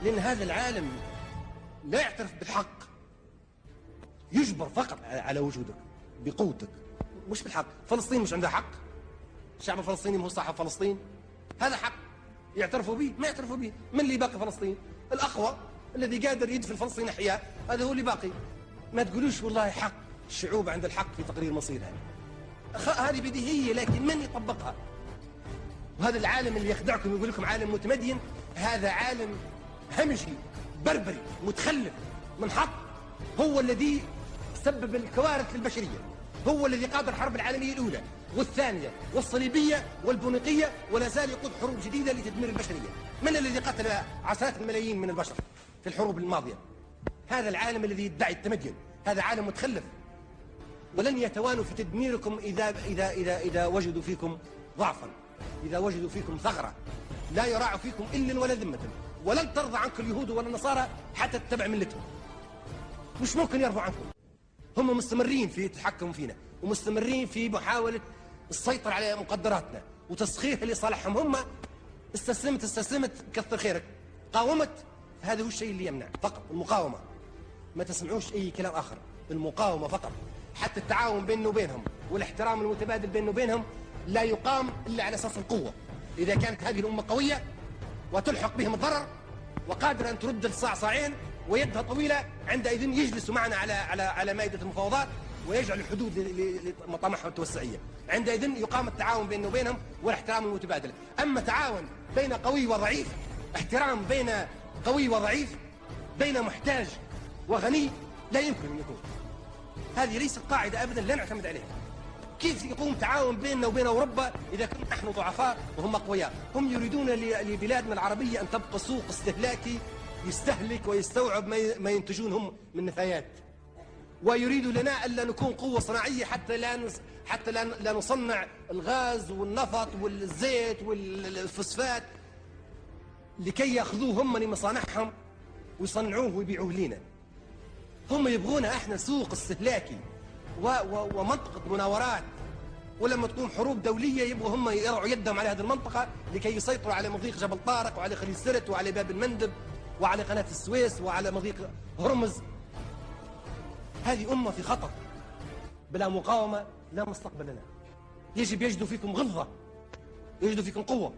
لأن هذا العالم لا يعترف بالحق، يجبر فقط على وجودك بقوتك، مش بالحق. فلسطين مش عندها حق؟ الشعب الفلسطيني هو صاحب فلسطين؟ هذا حق يعترفوا به؟ ما يعترفوا به. من اللي باقي فلسطين؟ الأقوى الذي قادر يدفن فلسطين أحياء، هذا هو اللي باقي. ما تقولوش والله حق، الشعوب عند الحق في تقرير مصيرها، هذه بديهية، لكن من يطبقها؟ وهذا العالم اللي يخدعكم ويقول لكم عالم متمدين، هذا عالم همجي بربري متخلف منحط، هو الذي سبب الكوارث للبشرية، هو الذي قاد الحرب العالمية الأولى والثانية والصليبية والبونيقية، ولا زال يقود حروب جديدة لتدمير البشرية. من الذي قتل عشرات الملايين من البشر في الحروب الماضية؟ هذا العالم الذي يدعي التمدن، هذا عالم متخلف. ولن يتوانوا في تدميركم إذا وجدوا فيكم ضعفا، إذا وجدوا فيكم ثغرة، لا يراع فيكم إلا ولا ذمة. ولن ترضى عنكم اليهود ولا النصارى حتى تتبع ملتهم، مش ممكن يرضوا عنكم. هم مستمرين في التحكم فينا، ومستمرين في محاولة السيطرة على مقدراتنا وتسخيرها لصالحهم. هم استسلمت كثر خيرك، قاومت، هذا هو الشيء اللي يمنع فقط، المقاومة. ما تسمعوش أي كلام آخر، المقاومة فقط. حتى التعاون بيننا وبينهم والاحترام المتبادل بيننا وبينهم لا يقام إلا على أساس القوة. إذا كانت هذه الأمة قوية وتلحق بهم الضرر وقادرة أن ترد الصاعصاعين ويدها طويلة، عندئذ يجلسوا معنا على مائدة المفاوضات ويجعل الحدود لمطامحهم التوسعية. عندئذ يقام التعاون بيننا وبينهم والاحترام المتبادل. أما تعاون بين قوي وضعيف، احترام بين قوي وضعيف، بين محتاج وغني، لا يمكن أن يكون. هذه ليست قاعدة أبدا لا نعتمد عليها. كيف يقوم تعاون بيننا وبين أوروبا إذا كنا نحن ضعفاء وهم أقوياء؟ هم يريدون لبلادنا العربية أن تبقى سوق استهلاكي يستهلك ويستوعب ما ينتجون هم من نفايات، ويريد لنا ألا نكون قوة صناعية حتى لا نصنع الغاز والنفط والزيت والفوسفات لكي يأخذوه هم لمصانعهم ويصنعوه ويبيعوه لنا. هم يبغونا احنا سوق استهلاكي ومنطقة مناورات، ولما تقوم حروب دولية يبغوا هم يرعوا يدهم على هذه المنطقة لكي يسيطروا على مضيق جبل طارق وعلى خليج سرت وعلى باب المندب وعلى قناة السويس وعلى مضيق هرمز. هذه أمة في خطر، بلا مقاومة لا مستقبل لنا. يجب يجدوا فيكم غلظة، يجدوا فيكم قوة.